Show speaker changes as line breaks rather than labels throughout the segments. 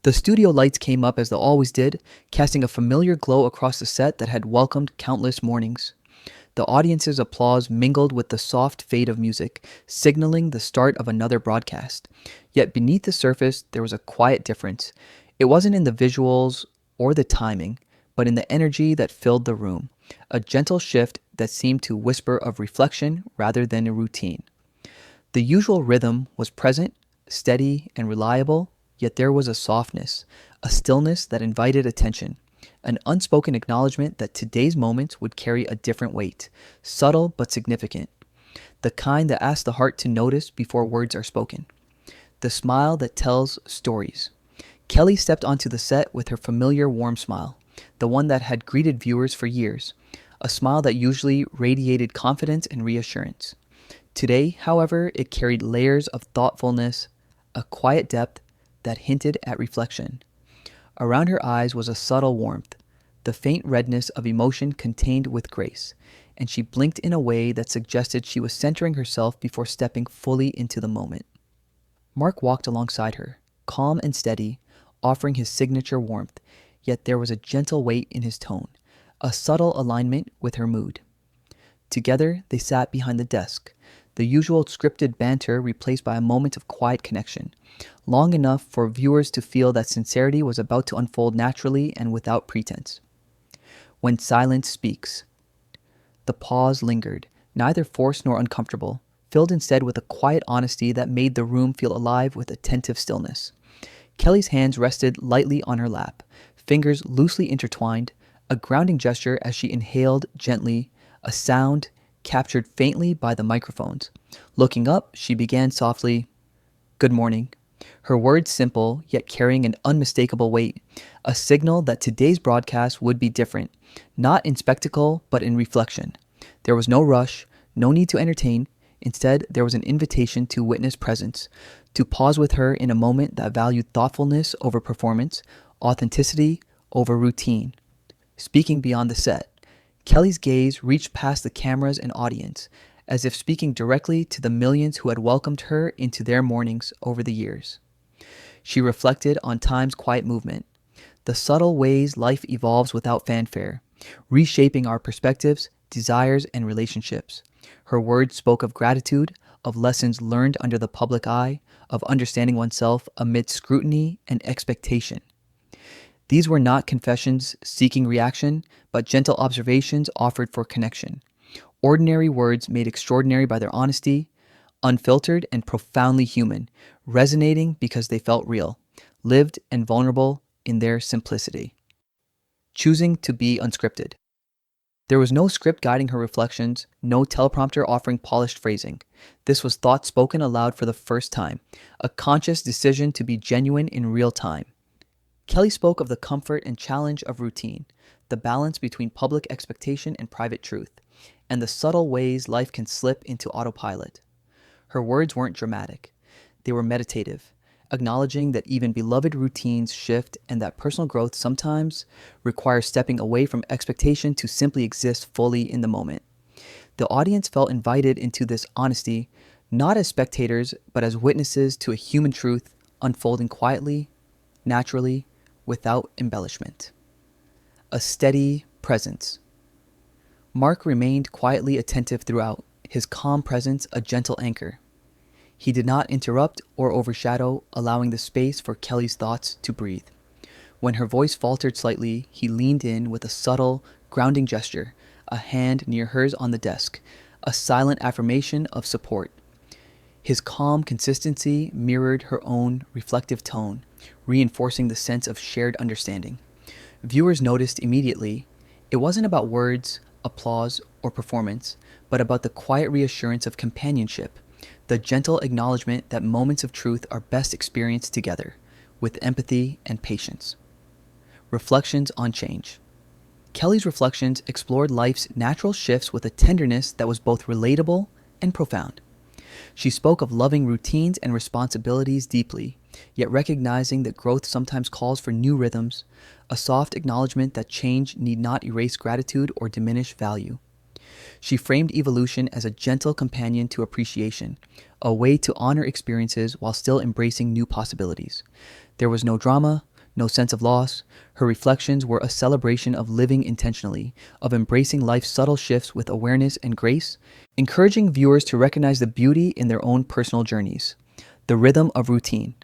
The studio lights came up as they always did, casting a familiar glow across the set that had welcomed countless mornings. The audience's applause mingled with the soft fade of music, signaling the start of another broadcast. Yet beneath the surface, there was a quiet difference. It wasn't in the visuals or the timing, but in the energy that filled the room, a gentle shift that seemed to whisper of reflection rather than a routine. The usual rhythm was present, steady, and reliable, yet there was a softness, a stillness that invited attention, an unspoken acknowledgement that today's moments would carry a different weight, subtle but significant, the kind that asks the heart to notice before words are spoken, the smile that tells stories. Kelly stepped onto the set with her familiar warm smile, the one that had greeted viewers for years, a smile that usually radiated confidence and reassurance. Today, however, it carried layers of thoughtfulness, a quiet depth that hinted at reflection. Around her eyes was a subtle warmth, the faint redness of emotion contained with grace, and she blinked in a way that suggested she was centering herself before stepping fully into the moment. Mark walked alongside her, calm and steady, offering his signature warmth, yet there was a gentle weight in his tone, a subtle alignment with her mood. Together, they sat behind the desk, the usual scripted banter replaced by a moment of quiet connection, long enough for viewers to feel that sincerity was about to unfold naturally and without pretense. When silence speaks. The pause lingered, neither forced nor uncomfortable, filled instead with a quiet honesty that made the room feel alive with attentive stillness. Kelly's hands rested lightly on her lap, fingers loosely intertwined, a grounding gesture as she inhaled gently, a sound captured faintly by the microphones. Looking up, she began softly, "Good morning." Her words simple, yet carrying an unmistakable weight, a signal that today's broadcast would be different, not in spectacle, but in reflection. There was no rush, no need to entertain. Instead, there was an invitation to witness presence, to pause with her in a moment that valued thoughtfulness over performance, authenticity over routine. Speaking beyond the set, Kelly's gaze reached past the cameras and audience, as if speaking directly to the millions who had welcomed her into their mornings over the years. She reflected on time's quiet movement, the subtle ways life evolves without fanfare, reshaping our perspectives, desires, and relationships. Her words spoke of gratitude, of lessons learned under the public eye, of understanding oneself amid scrutiny and expectation. These were not confessions seeking reaction, but gentle observations offered for connection. Ordinary words made extraordinary by their honesty, unfiltered and profoundly human, resonating because they felt real, lived and vulnerable in their simplicity. Choosing to be unscripted. There was no script guiding her reflections, no teleprompter offering polished phrasing. This was thought spoken aloud for the first time, a conscious decision to be genuine in real time. Kelly spoke of the comfort and challenge of routine, the balance between public expectation and private truth, and the subtle ways life can slip into autopilot. Her words weren't dramatic. They were meditative, acknowledging that even beloved routines shift and that personal growth sometimes requires stepping away from expectation to simply exist fully in the moment. The audience felt invited into this honesty, not as spectators, but as witnesses to a human truth unfolding quietly, naturally, without embellishment. A steady presence. Mark remained quietly attentive throughout, his calm presence a gentle anchor. He did not interrupt or overshadow, allowing the space for Kelly's thoughts to breathe. When her voice faltered slightly, he leaned in with a subtle, grounding gesture, a hand near hers on the desk, a silent affirmation of support. His calm consistency mirrored her own reflective tone, reinforcing the sense of shared understanding. Viewers noticed immediately it wasn't about words, applause, or performance, but about the quiet reassurance of companionship, the gentle acknowledgement that moments of truth are best experienced together, with empathy and patience. Reflections on change. Kelly's reflections explored life's natural shifts with a tenderness that was both relatable and profound. She spoke of loving routines and responsibilities deeply, yet recognizing that growth sometimes calls for new rhythms, a soft acknowledgement that change need not erase gratitude or diminish value. She framed evolution as a gentle companion to appreciation, a way to honor experiences while still embracing new possibilities. There was no drama, no sense of loss. Her reflections were a celebration of living intentionally, of embracing life's subtle shifts with awareness and grace, encouraging viewers to recognize the beauty in their own personal journeys. The rhythm of routine.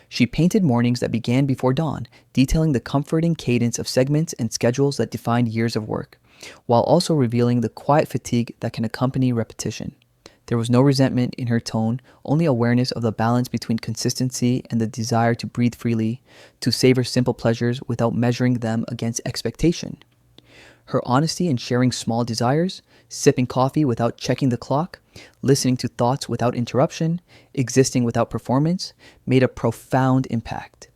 She painted mornings that began before dawn, detailing the comforting cadence of segments and schedules that defined years of work, while also revealing the quiet fatigue that can accompany repetition. There was no resentment in her tone, only awareness of the balance between consistency and the desire to breathe freely, to savor simple pleasures without measuring them against expectation. Her honesty in sharing small desires, sipping coffee without checking the clock, listening to thoughts without interruption, existing without performance, made a profound impact.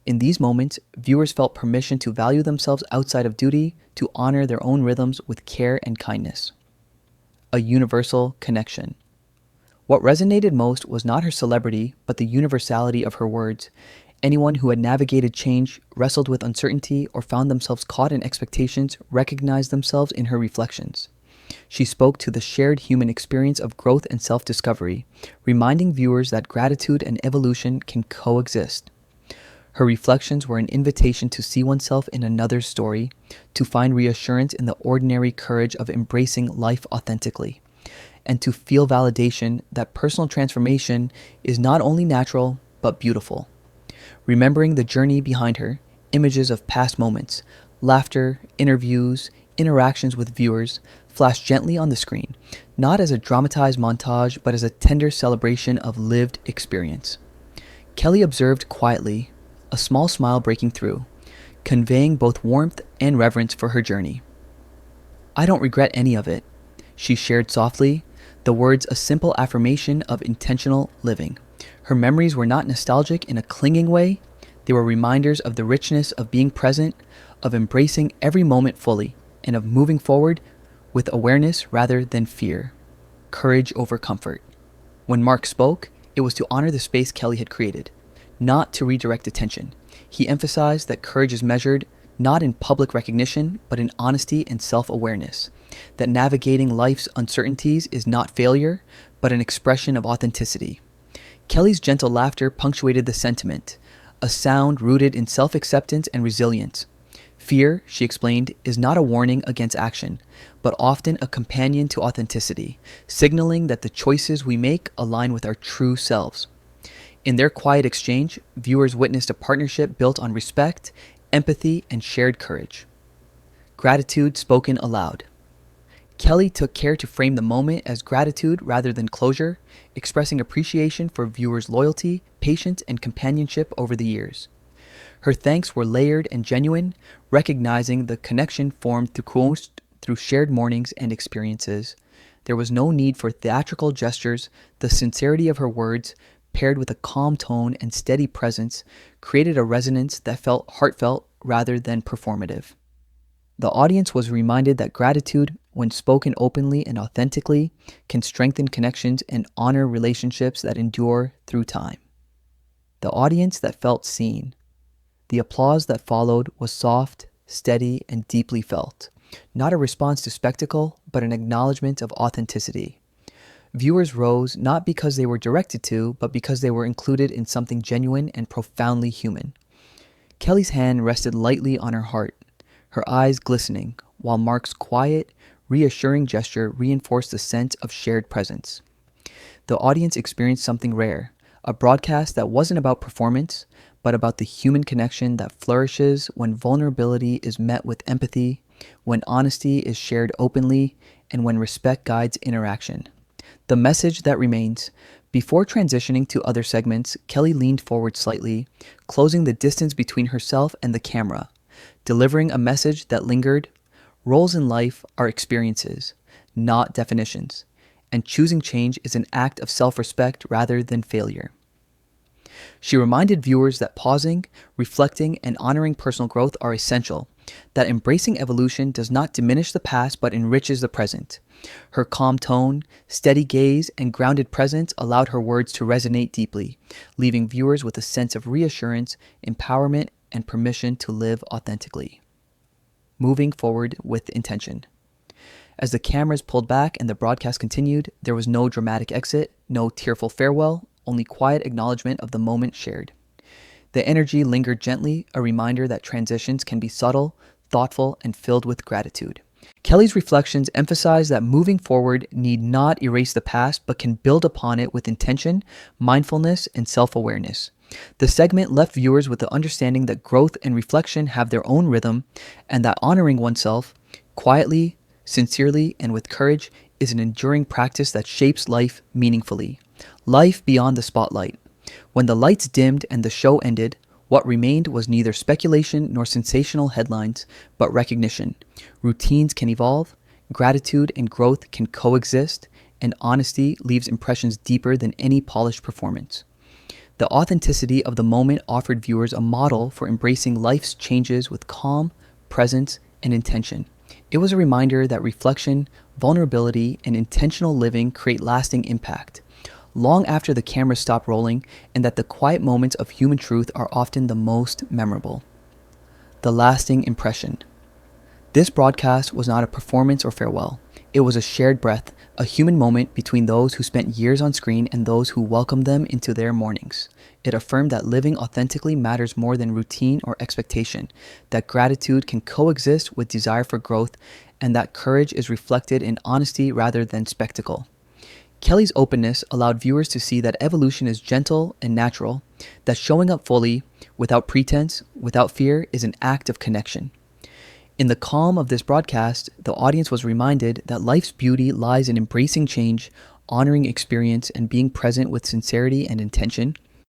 In these moments, viewers felt permission to value themselves outside of duty, to honor their own rhythms with care and kindness. A universal connection. What resonated most was not her celebrity, but the universality of her words. Anyone who had navigated change, wrestled with uncertainty, or found themselves caught in expectations recognized themselves in her reflections. She spoke to the shared human experience of growth and self-discovery, reminding viewers that gratitude and evolution can coexist. Her reflections were an invitation to see oneself in another's story, to find reassurance in the ordinary courage of embracing life authentically, and to feel validation that personal transformation is not only natural, but beautiful. Remembering the journey behind her, images of past moments, laughter, interviews, interactions with viewers flashed gently on the screen, not as a dramatized montage, but as a tender celebration of lived experience. Kelly observed quietly, a small smile breaking through, conveying both warmth and reverence for her journey. "I don't regret any of it," she shared softly, the words a simple affirmation of intentional living. Her memories were not nostalgic in a clinging way, they were reminders of the richness of being present, of embracing every moment fully, and of moving forward with awareness rather than fear. Courage over comfort. When Mark spoke, it was to honor the space Kelly had created, not to redirect attention. He emphasized that courage is measured not in public recognition, but in honesty and self-awareness, that navigating life's uncertainties is not failure, but an expression of authenticity. Kelly's gentle laughter punctuated the sentiment, a sound rooted in self-acceptance and resilience. Fear, she explained, is not a warning against action, but often a companion to authenticity, signaling that the choices we make align with our true selves. In their quiet exchange, viewers witnessed a partnership built on respect, empathy, and shared courage. Gratitude spoken aloud. Kelly took care to frame the moment as gratitude rather than closure, expressing appreciation for viewers' loyalty, patience, and companionship over the years. Her thanks were layered and genuine, recognizing the connection formed through shared mornings and experiences. There was no need for theatrical gestures. The sincerity of her words, paired with a calm tone and steady presence, created a resonance that felt heartfelt rather than performative. The audience was reminded that gratitude, when spoken openly and authentically, can strengthen connections and honor relationships that endure through time. The audience that felt seen. The applause that followed was soft, steady, and deeply felt, not a response to spectacle, but an acknowledgement of authenticity. Viewers rose not because they were directed to, but because they were included in something genuine and profoundly human. Kelly's hand rested lightly on her heart, her eyes glistening, while Mark's quiet, reassuring gesture reinforced the sense of shared presence. The audience experienced something rare, a broadcast that wasn't about performance, but about the human connection that flourishes when vulnerability is met with empathy, when honesty is shared openly, and when respect guides interaction. The message that remains. Before transitioning to other segments, Kelly leaned forward slightly, closing the distance between herself and the camera, delivering a message that lingered. Roles in life are experiences, not definitions, and choosing change is an act of self-respect rather than failure. She reminded viewers that pausing, reflecting, and honoring personal growth are essential, that embracing evolution does not diminish the past but enriches the present. Her calm tone, steady gaze, and grounded presence allowed her words to resonate deeply, leaving viewers with a sense of reassurance, empowerment, and permission to live authentically. Moving forward with intention. As the cameras pulled back and the broadcast continued, there was no dramatic exit, no tearful farewell, only quiet acknowledgement of the moment shared. The energy lingered gently, a reminder that transitions can be subtle, thoughtful, and filled with gratitude. Kelly's reflections emphasize that moving forward need not erase the past, but can build upon it with intention, mindfulness, and self awareness. The segment left viewers with the understanding that growth and reflection have their own rhythm, and that honoring oneself, quietly, sincerely, and with courage, is an enduring practice that shapes life meaningfully. Life beyond the spotlight. When the lights dimmed and the show ended, what remained was neither speculation nor sensational headlines, but recognition. Routines can evolve, gratitude and growth can coexist, and honesty leaves impressions deeper than any polished performance. The authenticity of the moment offered viewers a model for embracing life's changes with calm, presence, and intention. It was a reminder that reflection, vulnerability, and intentional living create lasting impact long after the cameras stop rolling, and that the quiet moments of human truth are often the most memorable. The lasting impression. This broadcast was not a performance or farewell. It was a shared breath, a human moment between those who spent years on screen and those who welcomed them into their mornings. It affirmed that living authentically matters more than routine or expectation, that gratitude can coexist with desire for growth, and that courage is reflected in honesty rather than spectacle. Kelly's openness allowed viewers to see that evolution is gentle and natural, that showing up fully, without pretense, without fear, is an act of connection. In the calm of this broadcast, the audience was reminded that life's beauty lies in embracing change, honoring experience, and being present with sincerity and intention.